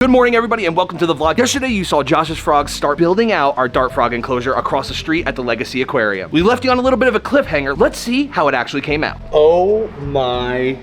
Good morning, everybody, and welcome to the vlog. Yesterday, you saw Josh's frogs start building out our dart frog enclosure across the street at the Legacy Aquarium. We left you on a little bit of a cliffhanger. Let's see how it actually came out. Oh my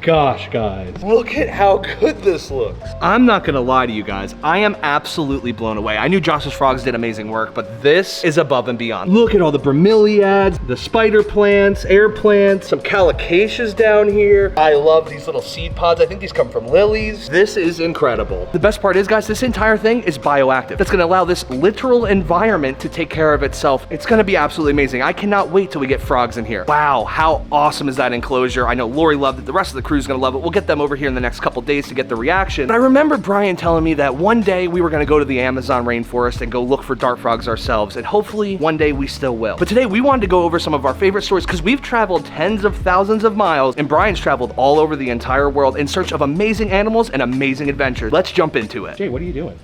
gosh, guys. Look at how good this looks. I'm not gonna lie to you guys. I am absolutely blown away. I knew Josh's frogs did amazing work, but this is above and beyond. Look at all the bromeliads, the spider plants, air plants, some calicaceas down here. I love these little seed pods. I think these come from lilies. This is incredible. The best part is, guys, this entire thing is bioactive. That's gonna allow this literal environment to take care of itself. It's gonna be absolutely amazing. I cannot wait till we get frogs in here. Wow, how awesome is that enclosure? I know Lori loved it. The rest of the crew's gonna love it. We'll get them over here in the next couple days to get the reaction. But I remember Brian telling me that one day we were gonna go to the Amazon rainforest and go look for dart frogs ourselves, and hopefully one day we still will. But today we wanted to go over some of our favorite stories because we've traveled tens of thousands of miles, and Brian's traveled all over the entire world in search of amazing animals and amazing adventures. Let's jump into it. Jay, what are you doing?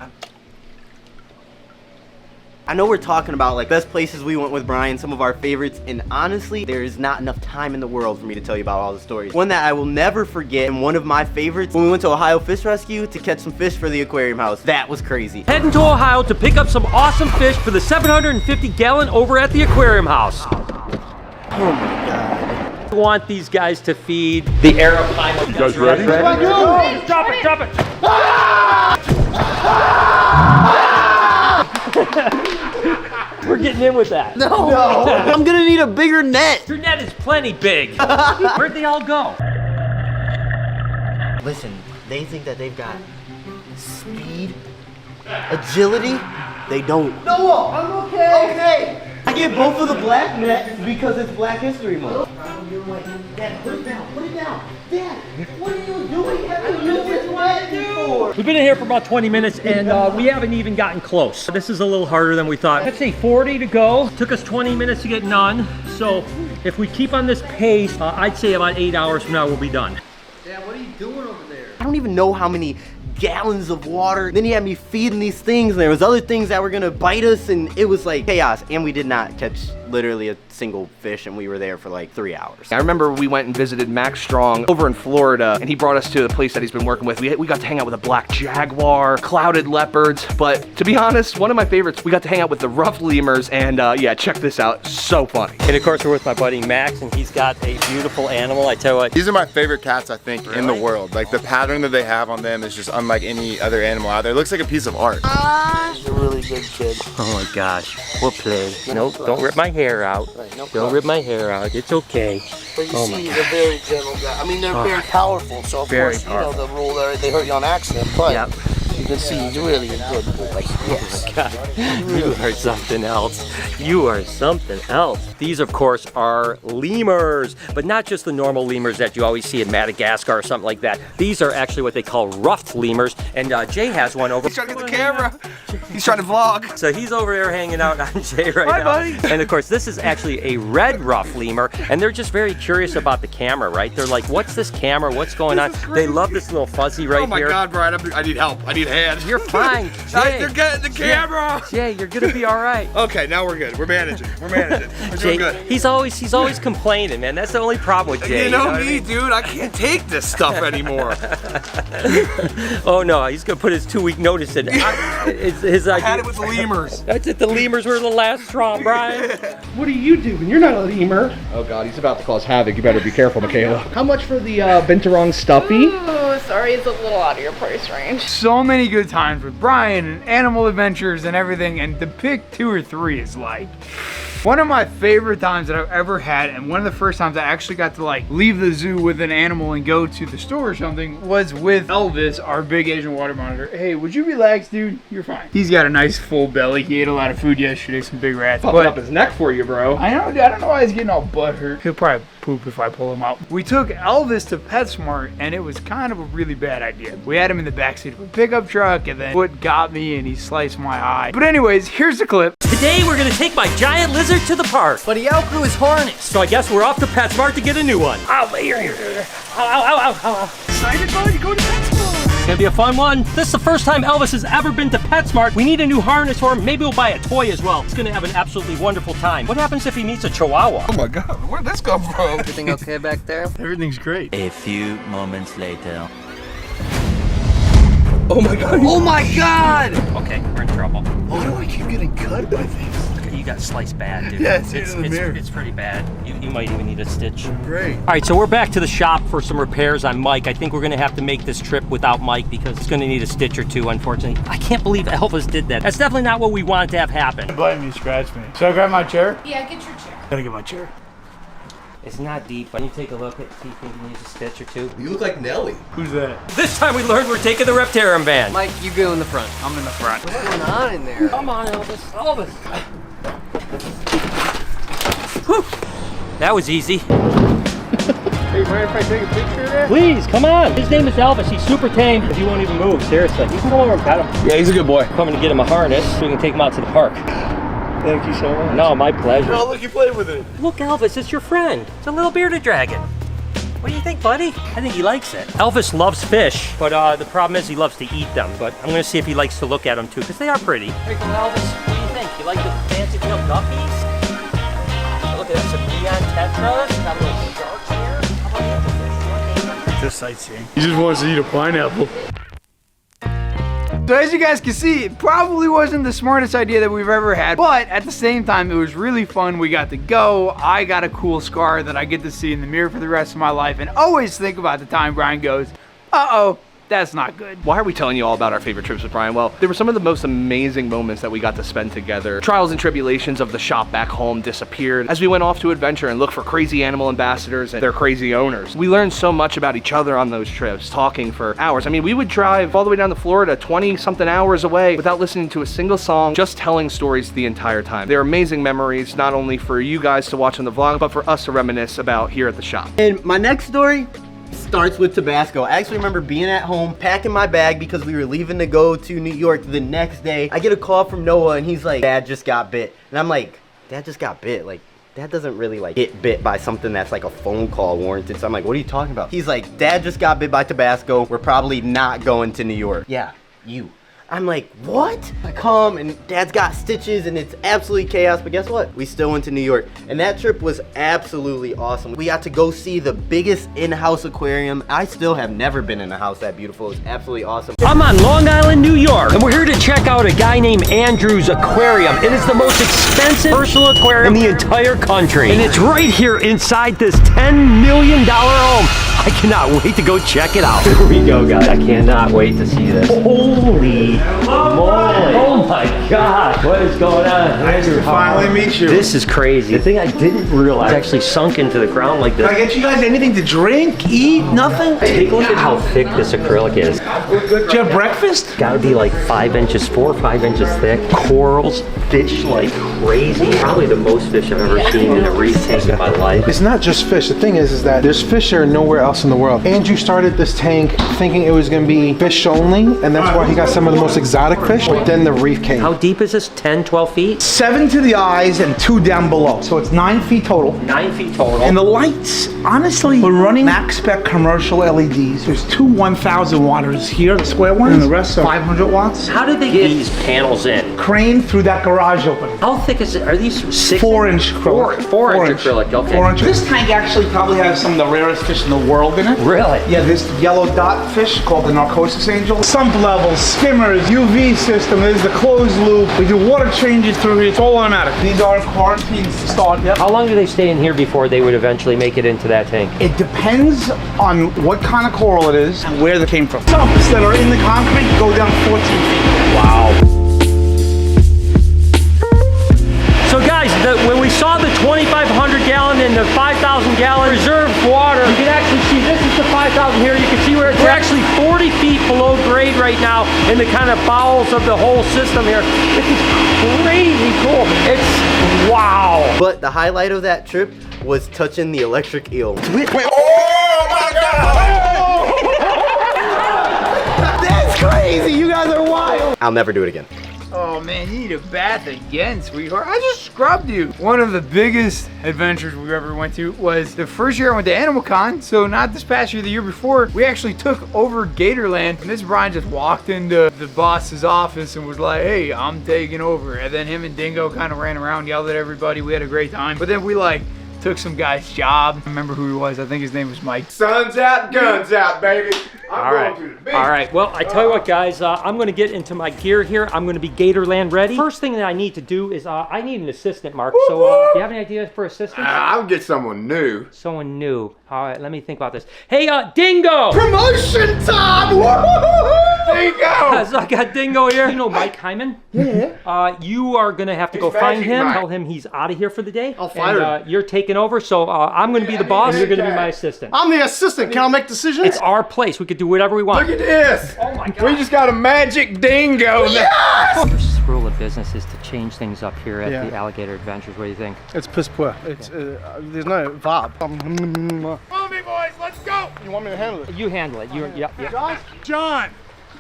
I know we're talking about like best places we went with Brian, some of our favorites, and honestly, there's not enough time in the world for me to tell you about all the stories. One that I will never forget, and one of my favorites, when we went to Ohio Fish Rescue to catch some fish for the aquarium house. That was crazy. Heading to Ohio to pick up some awesome fish for the 750-gallon over at the aquarium house. Oh my God. I want these guys to feed the aeropine. You guys ready? Drop it, drop it. We're getting in with that. No. I'm gonna need a bigger net. Your net is plenty big. Where'd they all go? Listen, they think that they've got speed, agility. They don't. No, I'm okay. Okay. I get both of the black nets because it's Black History Month. You're right. Dad, put it down. Put it down. Dad, what are you doing? Have you used this net before? We've been in here for about 20 minutes and we haven't even gotten close. This is a little harder than we thought. Let's say 40 to go. Took us 20 minutes to get none. So if we keep on this pace, I'd say about 8 hours from now we'll be done. Dad, what are you doing over there? I don't even know how many gallons of water. Then he had me feeding these things, and there was other things that were gonna bite us, and it was like chaos. And we did not catch literally a single fish, and we were there for like 3 hours. I remember we went and visited Max Strong over in Florida, and he brought us to the place that he's been working with. We got to hang out with a black jaguar, clouded leopards, but to be honest, one of my favorites, we got to hang out with the rough lemurs, and yeah, check this out, so funny. And of course we're with my buddy Max, and he's got a beautiful animal. I tell you what. These are my favorite cats, I think, in the world. Like the pattern that they have on them is just unlike any other animal out there. It looks like a piece of art. He's a really good kid. Oh my gosh, we'll play. Nope, don't rip my hair out. Don't rip my hair out, it's okay. But you see, he's a very gentle guy. I mean, they're very powerful, so of course, you know, the rule there, they hurt you on accident, but you can see he's really a good boy. Yes. God, you are something else. You are something else. These, of course, are lemurs, but not just the normal lemurs that you always see in Madagascar or something like that. These are actually what they call ruffed lemurs, and Jay has one over. He's trying to get the camera. He's trying to vlog. So he's over there hanging out on Jay right now. Hi, buddy. And of course, this is actually a red ruff lemur, and they're just very curious about the camera, right? They're like, what's this camera? What's going on? They love this little fuzzy right here. Oh my God, Brian, I need help. I need hands. You're fine, Jay. They're getting the camera. Jay, you're gonna be all right. Okay, now we're good. We're managing. We're managing. We're doing good. He's always complaining, man. That's the only problem with Jay. You know what I me, mean? dude. I can't take this stuff anymore. Oh no, he's gonna put his 2-week notice in. His I had it with the lemurs. That's it. The lemurs were the last straw, Brian. What are you doing? You're not a lemur. Oh God, he's about to cause havoc. You better be careful, Michaela. How much for the binturong stuffy? Oh, sorry, it's a little out of your price range. So many good times with Brian and animal adventures and everything, and to pick 2 or 3 is like one of my favorite times that I've ever had, and one of the first times I actually got to like leave the zoo with an animal and go to the store or something was with Elvis, our big Asian water monitor. Hey, would you relax, dude? You're fine. He's got a nice full belly. He ate a lot of food yesterday, some big rats. Popping up his neck for you, bro. I don't know why he's getting all butthurt. He'll probably poop if I pull him out. We took Elvis to PetSmart, and it was kind of a really bad idea. We had him in the backseat of a pickup truck, and then foot got me and he sliced my eye. But anyways, here's the clip. Today we're gonna take my giant lizard to the park. But he outgrew his harness. So I guess we're off to PetSmart to get a new one. Ow, here. Ow. Excited, buddy? Go to PetSmart. It's gonna be a fun one. This is the first time Elvis has ever been to PetSmart. We need a new harness for him. Maybe we'll buy a toy as well. He's gonna have an absolutely wonderful time. What happens if he meets a Chihuahua? Oh my God, where'd this come from? Everything okay back there? Everything's great. A few moments later. Oh my God. Oh my God. Okay, we're in trouble. Why do I keep getting cut by things? You got sliced bad, dude. Yeah, it's in the mirror. It's pretty bad. You might even need a stitch. Great. All right, so we're back to the shop for some repairs on Mike. I think we're gonna have to make this trip without Mike because it's gonna need a stitch or two, unfortunately. I can't believe Elvis did that. That's definitely not what we wanted to have happen. Blame me, scratch me. Should I grab my chair? Yeah, get your chair. Gotta get my chair. It's not deep, but you take a look at see if he needs a stitch or two. You look like Nelly. Who's that? This time we learned we're taking the Reptarium van. Mike, you go in the front. I'm in the front. What's going on in there? Come on, Elvis. Elvis. Whew. That was easy. Hey, mind if I take a picture of that? Please, come on. His name is Elvis. He's super tame, but he won't even move. Seriously. You can come over and pet him. Yeah, he's a good boy. Coming to get him a harness so we can take him out to the park. Thank you so much. No, my pleasure. Oh, look, you played with it. Look, Elvis, it's your friend. It's a little bearded dragon. What do you think, buddy? I think he likes it. Elvis loves fish, but the problem is he loves to eat them. But I'm gonna see if he likes to look at them too, because they are pretty. Hey, Elvis, what do you think? You like the fancy tail guppies? Look at that, some neon tetras. Got little sharks here. How about you? Just sightseeing. He just wants to eat a pineapple. So as you guys can see, it probably wasn't the smartest idea that we've ever had, but at the same time, it was really fun. We got to go. I got a cool scar that I get to see in the mirror for the rest of my life, and always think about the time Brian goes, uh-oh, that's not good. Why are we telling you all about our favorite trips with Brian? Well, they were some of the most amazing moments that we got to spend together. Trials and tribulations of the shop back home disappeared as we went off to adventure and looked for crazy animal ambassadors and their crazy owners. We learned so much about each other on those trips, talking for hours. I mean, we would drive all the way down to Florida, 20-something hours away without listening to a single song, just telling stories the entire time. They're amazing memories, not only for you guys to watch on the vlog, but for us to reminisce about here at the shop. And my next story starts with Tabasco. I actually remember being at home, packing my bag because we were leaving to go to New York the next day. I get a call from Noah and he's like, Dad just got bit. And I'm like, Dad just got bit? Like, Dad doesn't really like get bit by something that's like a phone call warranted. So I'm like, what are you talking about? He's like, Dad just got bit by Tabasco. We're probably not going to New York. Yeah, you. I'm like, what? I come and Dad's got stitches and it's absolutely chaos, but guess what? We still went to New York. And that trip was absolutely awesome. We got to go see the biggest in-house aquarium. I still have never been in a house that beautiful. It was absolutely awesome. I'm on Long Island, New York, and we're here to check out a guy named Andrew's aquarium. It is the most expensive personal aquarium in the entire country. And it's right here inside this $10 million home. I cannot wait to go check it out. Here we go, guys. I cannot wait to see this. Holy moly. Oh my God. What is going on? Nice to finally meet you. This is crazy. The thing I didn't realize actually sunk into the ground like this. Can I get you guys anything to drink, eat, nothing? Take a look at how thick this acrylic is. Did you have breakfast? Gotta be like 5 inches, 4 or 5 inches thick. Corals, fish like crazy. Probably the most fish I've ever seen in a reef tank in my life. It's not just fish. The thing is that there's fish here nowhere else in the world. Andrew started this tank thinking it was gonna be fish only, and that's why he got some of the most exotic fish, but then the reef came. How deep is this? 10, 12 feet? 7 to the eyes and 2 down below. So it's 9 feet total. 9 feet total. And the lights, honestly, we're running max spec commercial LEDs. There's 2 1,000 watters here, the square ones, and the rest are 500 watts. How did they get these panels in? Crane through that garage opening. How thick is it? Are these 6? 4-inch acrylic. 4-inch acrylic, okay. 4 inch. This tank actually probably has some of the rarest fish in the world in it. Really? Yeah, this yellow dot fish called the narcosis angel. Sump levels, skimmers, UV system. There's the closed loop. We do water changes through here. It's all automatic. These are quarantines to start. Yep. How long do they stay in here before they would eventually make it into that tank? It depends on what kind of coral it is and where they came from. Sumps that are in the concrete go down 14 feet. Wow. So guys, when we saw the 2,500 gallon and the 5,000 gallon reserve water, you can actually see this is the 5,000 here. You can see where we're actually 40 feet below grade right now in the kind of bowels of the whole system here. This is crazy cool. It's wow. But the highlight of that trip was touching the electric eel. Wait, oh my God! That's crazy. You guys are wild. I'll never do it again. Oh man, you need a bath again, sweetheart. I just scrubbed you. One of the biggest adventures we ever went to was the first year I went to AnimalCon. So not this past year, the year before, we actually took over Gatorland. And this Brian just walked into the boss's office and was like, hey, I'm taking over. And then him and Dingo kind of ran around, yelled at everybody. We had a great time. But then we like took some guy's job. I remember who he was. I think his name was Mike. Sun's out, guns out, baby. All right. Well, I tell you what, guys. I'm going to get into my gear here. I'm going to be Gatorland ready. First thing that I need to do is I need an assistant, Mark. So, do you have any ideas for assistants? I'll get someone new. Someone new. All right, let me think about this. Hey, Dingo! Promotion time! Woo-hoo-hoo-hoo! Dingo! So I got Dingo here. You know Mike Hyman? Yeah. You are going to have to go find Magic him. Mike. Tell him he's out of here for the day. I'll fire him. You're taking over, so I'm going to be the boss. You're going to be my assistant. I'm the assistant. Can I make decisions? It's our place. We could do whatever we want. Look at this! Oh my God. We just got a magic dingo. Yes! First rule of business is to change things up here at the Alligator Adventures. What do you think? It's piss poor. It's there's no vibe. Follow me, boys. Let's go. You want me to handle it? You handle it. Yep. John.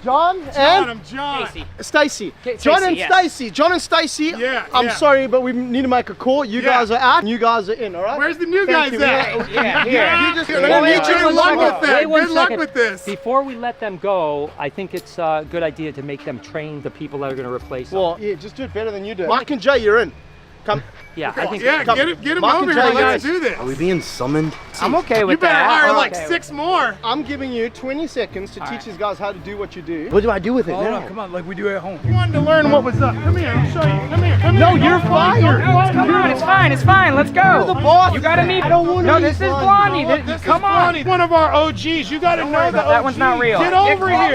John and I'm John. Stacy. Stacy, John and yes. Stacy. John and Stacy. Yeah, I'm yeah. sorry, but we need to make a call. You guys are out. You guys are in. All right. Where's the new guys you. at? Yeah. You just- Good luck with that. Wait one Good luck second. with this. Before we let them go, I think it's a good idea to make them train the people that are going to replace them. Well, yeah, just do it better than you do. Mark and Jay, you're in. Come. Yeah, I think. Yeah, get him Mark over and here. Jay, Let's guys. do this. Are we being summoned? I'm okay with You better that. hire I'm like okay 6 more. I'm giving you 20 seconds to teach these guys how to do what you do. What do I do with it Hold now? on, come on, like we do at home. You wanted to learn what was up. Come here, I'll show you. Come here. No, you're fired. Come on, it's fine, let's go. You're the boss. You gotta meet. I don't want to No, meet this is Blondie. Blondie. This Come is on. Blondie, one of our OGs. You gotta know the That one's not real. Get over here.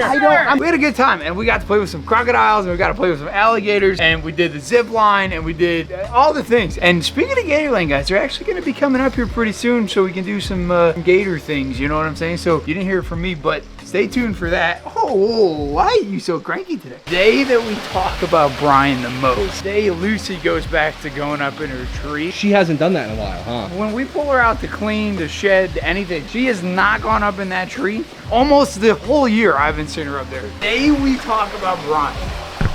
We had a good time, and we got to play with some crocodiles, and we got to play with some alligators, and we did the zip line, and we did all the things. And speaking of Gatorland, guys, they're actually going to be coming up here pretty soon, so we can do some gator things. You know what I'm saying? So you didn't hear it from me, but stay tuned for that. Oh, why are you so cranky today? Day that we talk about Brian the most. Day Lucy goes back to going up in her tree. She hasn't done that in a while, huh? When we pull her out to clean, to shed, to anything, she has not gone up in that tree. Almost the whole year I've been seeing her up there. The day we talk about Brian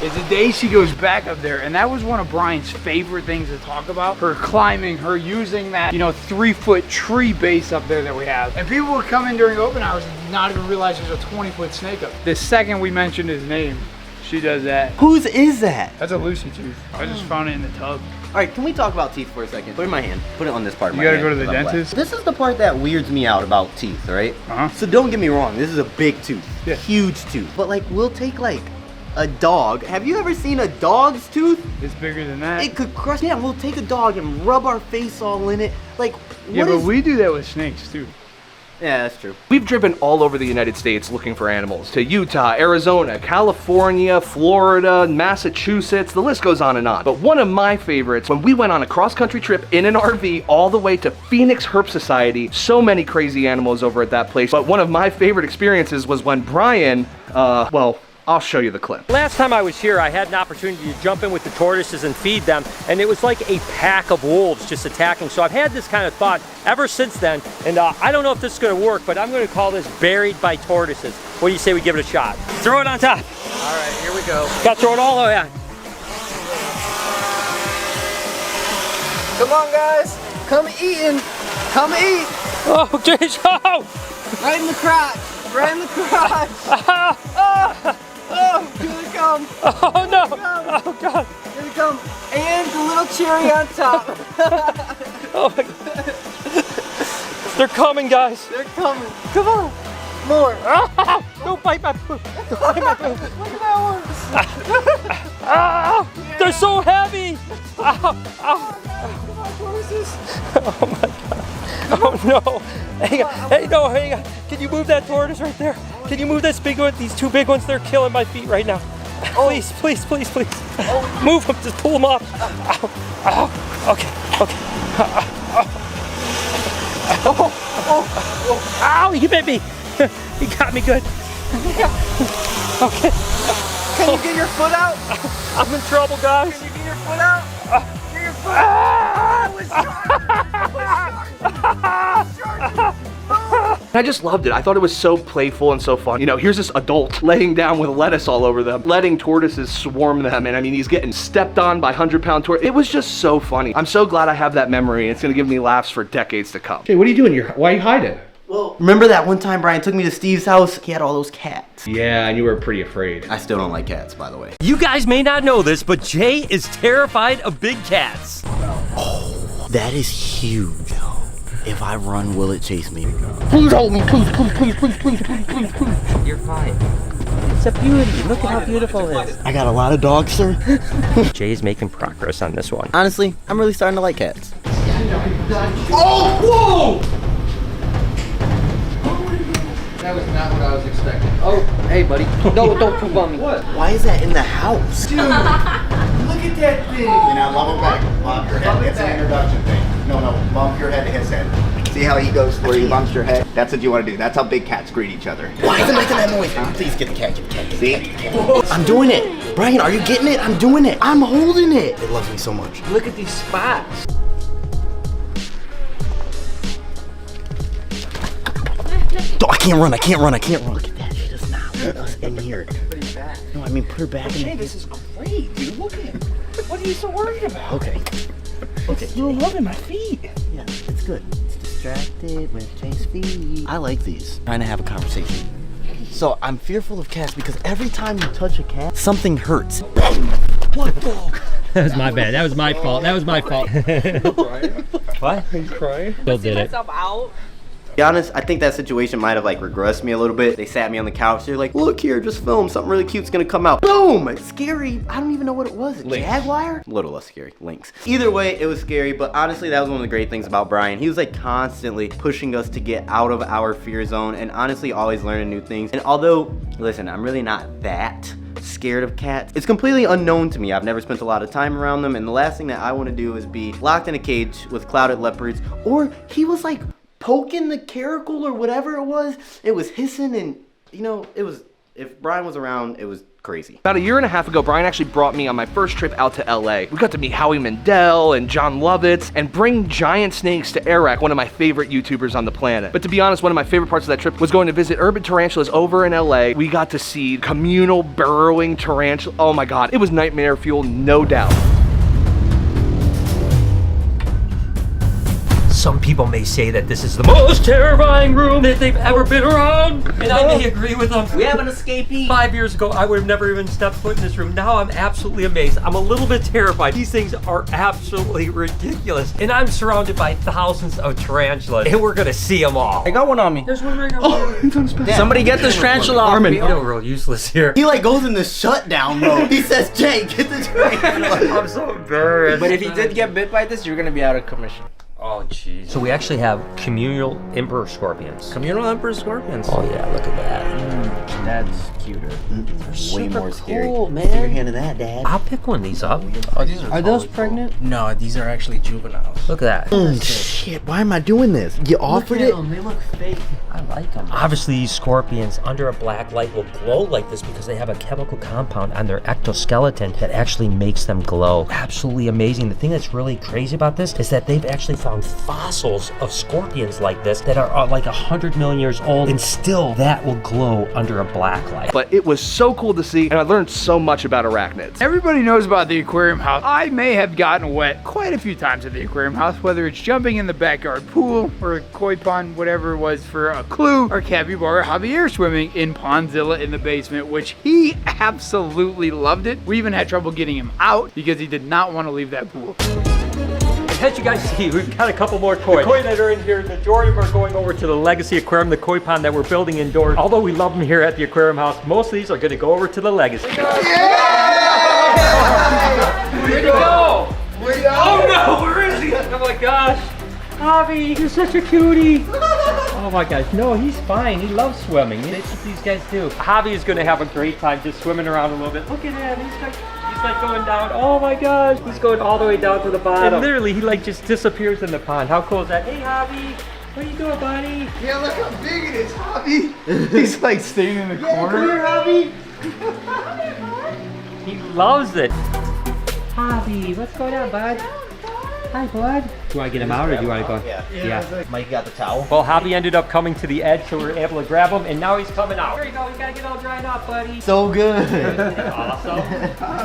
is the day she goes back up there, and that was one of Brian's favorite things to talk about. Her climbing, her using that, 3-foot tree base up there that we have. And people would come in during open hours and not even realize there's a 20-foot snake up. The second we mentioned his name, she does that. Whose is that? That's a Lucy tooth. I just found it in the tub. All right, can we talk about teeth for a second? Put it in my hand. Put it on this part of You my gotta hand. go to the 'cause I'm dentist? black. This is the part that weirds me out about teeth, right? Uh-huh. So don't get me wrong, this is a big tooth. Yeah. Huge tooth. But like, we'll take like a dog. Have you ever seen a dog's tooth? It's bigger than that. It could crush. Yeah, we'll take a dog and rub our face all in it. Like, Yeah, what but is- we do that with snakes too. Yeah, that's true. We've driven all over the United States looking for animals. To Utah, Arizona, California, Florida, Massachusetts, the list goes on and on. But one of my favorites, when we went on a cross-country trip in an RV all the way to Phoenix Herp Society, so many crazy animals over at that place. But one of my favorite experiences was when Brian, well, I'll show you the clip. Last time I was here, I had an opportunity to jump in with the tortoises and feed them, and it was like a pack of wolves just attacking. So I've had this kind of thought ever since then, and I don't know if this is going to work, but I'm going to call this Buried by Tortoises. What do you say we give it a shot? Throw it on top. All right, here we go. Got to throw it all the way on. Come on, guys. Come eating. Come eat. Oh, jeez. Oh. Right in the crotch. Right in the crotch. Oh, here they come. Oh, no. Oh, God. Here they come. And the little cherry on top. Oh, my God. They're coming, guys. They're coming. Come on. More. Don't bite my poop. Don't bite my poop. Look at that one. Ah, they're so heavy. Ow, ow. Come on, tortoises. Oh, my God. Oh, no. Hang on. Hey, no, hang on. Can you move that tortoise right there? Can you move this big one? These two big ones, they're killing my feet right now. Please, please, please, please. Move them. Just pull them off. Ow, ow. Okay, okay. Ow, he bit me. He got me good. Okay. Can you get your foot out? I'm in trouble, guys. Can you get your foot out? Get your foot out. I just loved it. I thought it was so playful and so fun. Here's this adult laying down with lettuce all over them, letting tortoises swarm them. And I mean, he's getting stepped on by 100-pound tortoise. It was just so funny. I'm so glad I have that memory. It's gonna give me laughs for decades to come. Hey, what are you doing here? Why are you hiding? Well, remember that one time Brian took me to Steve's house? He had all those cats. Yeah, and you were pretty afraid. I still don't like cats, by the way. You guys may not know this, but Jay is terrified of big cats. Oh, that is huge. If I run, will it chase me? Please hold me, please, please, please, please, please, please, please, please. You're fine. It's a beauty. Look at how beautiful it is. I got a lot of dogs, sir. Jay's making progress on this one. Honestly, I'm really starting to like cats. Oh, whoa! That was not what I was expecting. Oh, hey, buddy. No, don't poop on me. What? Why is that in the house? Dude, look at that thing. Now level back, bump your head. It's an introduction thing. No, bump your head to his head. See how he goes where he bumps your head? That's what you want to do. That's how big cats greet each other. Why is it making that noise? Please get the cat, get the cat. See? I'm doing it. Brian, are you getting it? I'm doing it. I'm holding it. It loves me so much. Look at these spots. Oh, I can't run. I can't run. I can't run. Look at that. She does not want us in here. Put it back. No, I mean put her back in Hey, the... this is great, dude. Look at it. What are you so worried about? Okay. Okay. You're loving my feet. Yeah, it's good. It's distracted with Jay's feet. I like these. Trying to have a conversation. So I'm fearful of cats because every time you touch a cat, something hurts. What the? That was my bad. That was my fault. That was my fault. What? Are you crying? Still did it. myself out. To be honest, I think that situation might have like regressed me a little bit. They sat me on the couch. They're like, look here, just film. Something really cute's gonna come out. Boom! It's scary. I don't even know what it was. A jaguar? A little less scary. Lynx. Either way, it was scary, but honestly, that was one of the great things about Brian. He was like constantly pushing us to get out of our fear zone and honestly always learning new things. And although, listen, I'm really not that scared of cats. It's completely unknown to me. I've never spent a lot of time around them, and the last thing that I want to do is be locked in a cage with clouded leopards, or he was like poking the caracal or whatever it was. It was hissing, and you know, it was, if Brian was around, it was crazy. About a year and a half ago, Brian actually brought me on my first trip out to LA. We got to meet Howie Mandel and John Lovitz and bring giant snakes to Eric, one of my favorite YouTubers on the planet. But to be honest, one of my favorite parts of that trip was going to visit urban tarantulas over in LA. We got to see communal burrowing tarantula. Oh my God, it was nightmare fuel, no doubt. Some people may say that this is the most terrifying room that they've ever been around, and I may agree with them. We have an escapee. 5 years ago, I would have never even stepped foot in this room. Now I'm absolutely amazed. I'm a little bit terrified. These things are absolutely ridiculous, and I'm surrounded by thousands of tarantulas, and we're gonna see them all. I got one on me. There's one right over here. Somebody get this tarantula off me. You know, real useless here. He like goes into shutdown mode. He says, Jay, get the tarantula. I'm so embarrassed. But if you did get bit by this, you're gonna be out of commission. Oh, jeez. So we actually have communal emperor scorpions. Communal emperor scorpions. Oh, yeah, look at that. That's cuter. Way more scary. cool, man. Stick your hand in that, Dad. I'll pick one of these up. Oh, these are those pregnant? No, these are actually juveniles. Look at that. Shit, why am I doing this? You offered it? They look fake. I like them. Obviously, these scorpions under a black light will glow like this because they have a chemical compound on their ectoskeleton that actually makes them glow. Absolutely amazing. The thing that's really crazy about this is that they've actually found fossils of scorpions like this that are like 100 million years old, and still that will glow under a black light. But it was so cool to see, and I learned so much about arachnids. Everybody knows about the aquarium house. I may have gotten wet quite a few times at the aquarium house, whether it's jumping in the backyard pool or a koi pond, whatever it was for a clue, or capybara Javier swimming in Pondzilla in the basement, which he absolutely loved it. We even had trouble getting him out because he did not want to leave that pool. As you guys see, we've got a couple more koi. The koi that are in here, the majority of them are going over to the Legacy Aquarium, the koi pond that we're building indoors. Although we love them here at the aquarium house, most of these are going to go over to the Legacy. Yeah! Where'd he go? Oh no, where is he? Oh my gosh. Javi, you're such a cutie. Oh my gosh, no, he's fine. He loves swimming. That's what these guys do. Javi is going to have a great time just swimming around a little bit. Look at him. He's like going down. Oh my gosh, he's going all the way down to the bottom. And literally, he like just disappears in the pond. How cool is that? Hey, Javi, what are you doing, buddy? Yeah, look how big it is, Javi. He's like staying in the corner. Come here, Javi. He loves it. Javi, what's going on, bud? Hi, bud. Do you want to get him out or do you want to go? Yeah. Mike got the towel. Well, Javi ended up coming to the edge, so we were able to grab him, and now he's coming out. Here you go. You got to get all dried up, buddy. So good. Awesome.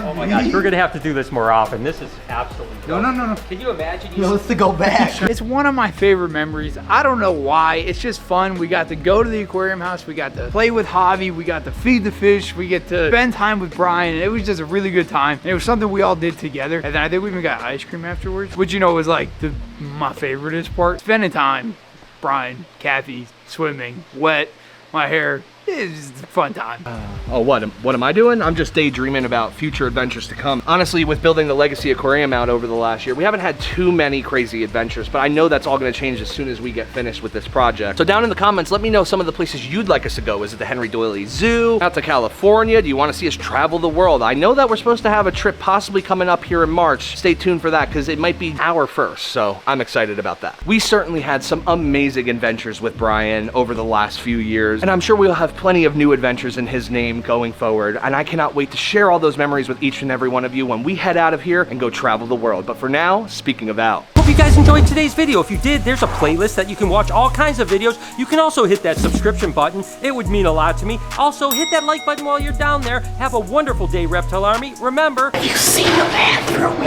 Oh my gosh, we're going to have to do this more often. This is absolutely dope. No. Can you imagine? He wants to go back. It's one of my favorite memories. I don't know why. It's just fun. We got to go to the aquarium house. We got to play with Javi. We got to feed the fish. We get to spend time with Brian. And it was just a really good time. And it was something we all did together. And then I think we even got ice cream afterwards, which, you know, was like the my favoriteest part. Spending time, Brian, Kathy, swimming, wet, my hair. It's a fun time. Oh, what am I doing? I'm just daydreaming about future adventures to come. Honestly, with building the Legacy Aquarium out over the last year, we haven't had too many crazy adventures, but I know that's all gonna change as soon as we get finished with this project. So down in the comments, let me know some of the places you'd like us to go. Is it the Henry Doily Zoo? Out to California? Do you wanna see us travel the world? I know that we're supposed to have a trip possibly coming up here in March. Stay tuned for that, because it might be our first, so I'm excited about that. We certainly had some amazing adventures with Brian over the last few years, and I'm sure we'll have plenty of new adventures in his name going forward, and I cannot wait to share all those memories with each and every one of you when we head out of here and go travel the world. But for now, speaking of out. Hope you guys enjoyed today's video. If you did, there's a playlist that you can watch all kinds of videos. You can also hit that subscription button. It would mean a lot to me. Also, hit that like button while you're down there. Have a wonderful day, Reptile Army. Remember, You see the bathroom.